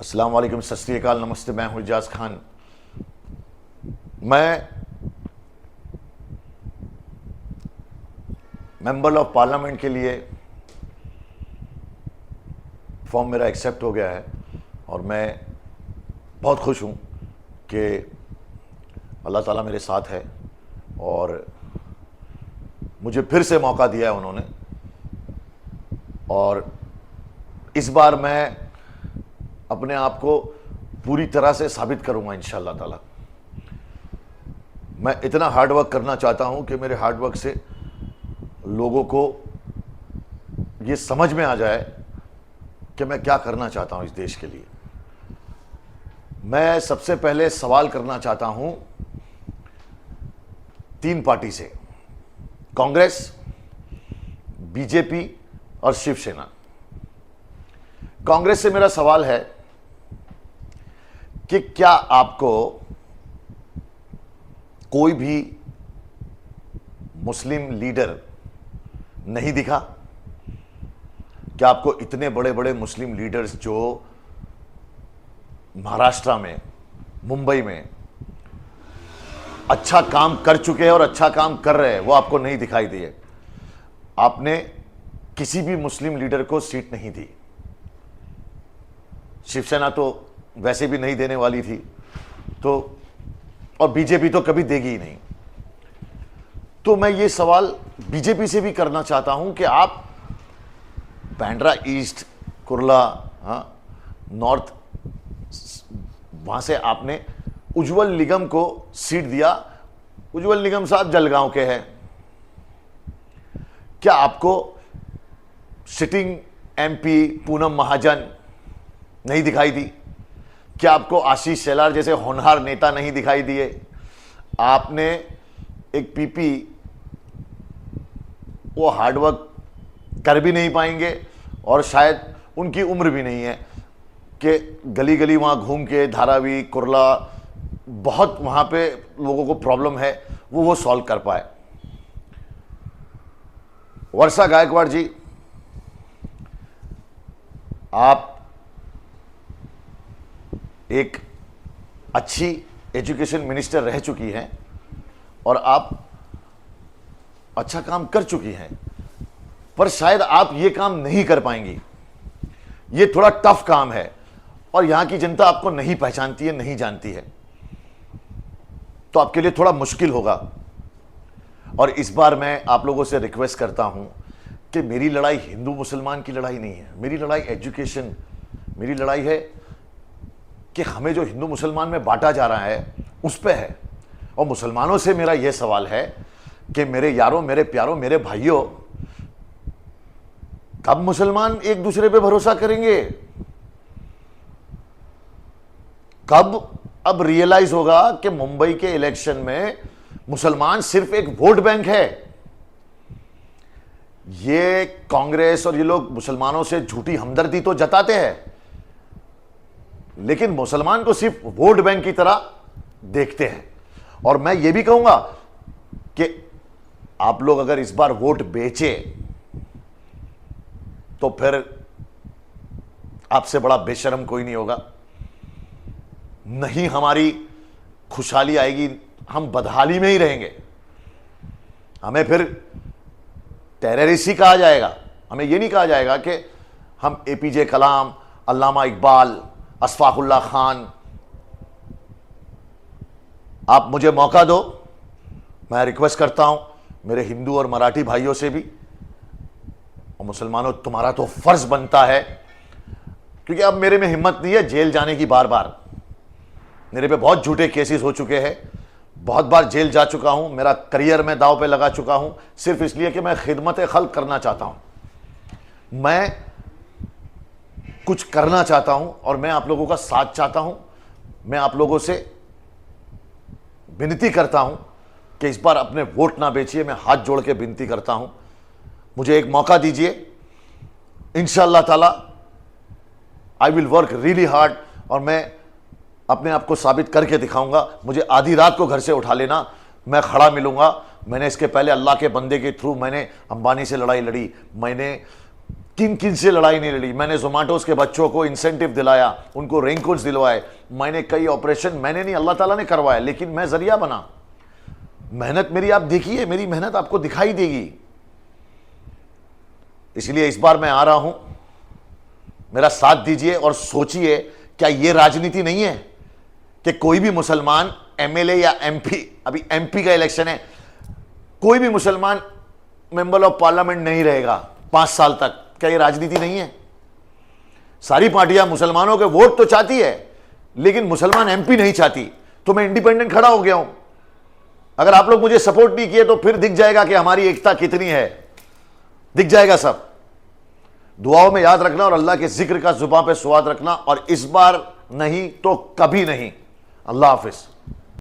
अस्सलाम वालेकुम, सत श्री अकाल, नमस्ते। मैं हूं इजाज़ खान। मैं मेंबर ऑफ पार्लियामेंट के लिए फॉर्म मेरा एक्सेप्ट हो गया है और मैं बहुत खुश हूं कि अल्लाह ताला मेरे साथ है और मुझे फिर से मौका दिया है उन्होंने। और इस बार मैं अपने आप को पूरी तरह से साबित करूंगा इंशाअल्लाह ताला। मैं इतना हार्ड वर्क करना चाहता हूं कि मेरे हार्ड वर्क से लोगों को ये समझ में आ जाए कि मैं क्या करना चाहता हूं इस देश के लिए। मैं सबसे पहले सवाल करना चाहता हूं तीन पार्टी से, कांग्रेस, बीजेपी और शिवसेना। कांग्रेस से मेरा सवाल है कि क्या आपको कोई भी मुस्लिम लीडर नहीं दिखा? क्या आपको इतने बड़े बड़े मुस्लिम लीडर्स जो महाराष्ट्र में, मुंबई में अच्छा काम कर चुके हैं और अच्छा काम कर रहे हैं, वो आपको नहीं दिखाई दिए? आपने किसी भी मुस्लिम लीडर को सीट नहीं दी। शिवसेना तो वैसे भी नहीं देने वाली थी, तो और बीजेपी तो कभी देगी ही नहीं। तो मैं ये सवाल बीजेपी से भी करना चाहता हूं कि आप बांद्रा ईस्ट, कुर्ला, नॉर्थ, वहां से आपने उज्जवल निगम को सीट दिया। उज्जवल निगम साहब जलगांव के हैं। क्या आपको सिटिंग एमपी पूनम महाजन नहीं दिखाई दी? क्या आपको आशीष शेलार जैसे होनहार नेता नहीं दिखाई दिए? आपने एक पीपी, वो हार्डवर्क कर भी नहीं पाएंगे और शायद उनकी उम्र भी नहीं है कि गली गली वहाँ घूम के, धारावी, कुर्ला, बहुत वहाँ पे लोगों को प्रॉब्लम है, वो सॉल्व कर पाए। वर्षा गायकवाड़ जी, आप एक अच्छी एजुकेशन मिनिस्टर रह चुकी हैं और आप अच्छा काम कर चुकी हैं, पर शायद आप ये काम नहीं कर पाएंगी। ये थोड़ा टफ काम है और यहां की जनता आपको नहीं पहचानती है, नहीं जानती है, तो आपके लिए थोड़ा मुश्किल होगा। और इस बार मैं आप लोगों से रिक्वेस्ट करता हूं कि मेरी लड़ाई हिंदू मुसलमान की लड़ाई नहीं है, मेरी लड़ाई एजुकेशन, मेरी लड़ाई है कि हमें जो हिंदू मुसलमान में बांटा जा रहा है उस पे है। और मुसलमानों से मेरा यह सवाल है कि मेरे यारों, मेरे प्यारों, मेरे भाइयों, कब मुसलमान एक दूसरे पे भरोसा करेंगे? कब अब रियलाइज होगा कि मुंबई के इलेक्शन में मुसलमान सिर्फ एक वोट बैंक है? ये कांग्रेस और ये लोग मुसलमानों से झूठी हमदर्दी तो जताते हैं, लेकिन मुसलमान को सिर्फ वोट बैंक की तरह देखते हैं। और मैं ये भी कहूंगा कि आप लोग अगर इस बार वोट बेचे तो फिर आपसे बड़ा बेशर्म कोई नहीं होगा। नहीं हमारी खुशहाली आएगी, हम बदहाली में ही रहेंगे। हमें फिर टेररिस्ट ही कहा जाएगा। हमें यह नहीं कहा जाएगा कि हम एपीजे कलाम, अल्लामा इकबाल, अशफाकुल्ला खान। आप मुझे मौका दो। मैं रिक्वेस्ट करता हूं मेरे हिंदू और मराठी भाइयों से भी, और मुसलमानों, तुम्हारा तो फर्ज बनता है, क्योंकि अब मेरे में हिम्मत नहीं है जेल जाने की। बार बार मेरे पे बहुत झूठे केसेस हो चुके हैं, बहुत बार जेल जा चुका हूं, मेरा करियर में दांव पे लगा चुका हूं, सिर्फ इसलिए कि मैं खिदमत खल्क करना चाहता हूं। मैं कुछ करना चाहता हूं और मैं आप लोगों का साथ चाहता हूं। मैं आप लोगों से विनती करता हूं कि इस बार अपने वोट ना बेचिए। मैं हाथ जोड़ के विनती करता हूं, मुझे एक मौका दीजिए। इंशाअल्लाह ताला I will work really hard और मैं अपने आप को साबित करके दिखाऊंगा। मुझे आधी रात को घर से उठा लेना, मैं खड़ा मिलूंगा। मैंने इसके पहले अल्लाह के बंदे के थ्रू मैंने अंबानी से लड़ाई लड़ी, मैंने किन किन से लड़ाई नहीं लड़ी। मैंने जोमेटोस के बच्चों को इंसेंटिव दिलाया, उनको रेनकोट्स दिलवाए, मैंने कई ऑपरेशन, मैंने नहीं अल्लाह ताला ने करवाया, लेकिन मैं जरिया बना। मेहनत मेरी आप देखिए, मेरी मेहनत आपको दिखाई देगी। इसलिए इस बार मैं आ रहा हूं, मेरा साथ दीजिए और सोचिए, क्या यह राजनीति नहीं है कि कोई भी मुसलमान एमएलए या एमपी, अभी एमपी का इलेक्शन है, कोई भी मुसलमान मेंबर ऑफ पार्लियामेंट नहीं रहेगा 5 साल तक? क्या यह राजनीति नहीं है? सारी पार्टियां मुसलमानों के वोट तो चाहती है, लेकिन मुसलमान एमपी नहीं चाहती। तो मैं इंडिपेंडेंट खड़ा हो गया हूं। अगर आप लोग मुझे सपोर्ट नहीं किए तो फिर दिख जाएगा कि हमारी एकता कितनी है, दिख जाएगा सब। दुआओं में याद रखना और अल्लाह के जिक्र का जुबान पे स्वाद रखना, और इस बार नहीं तो कभी नहीं। अल्लाह हाफिज।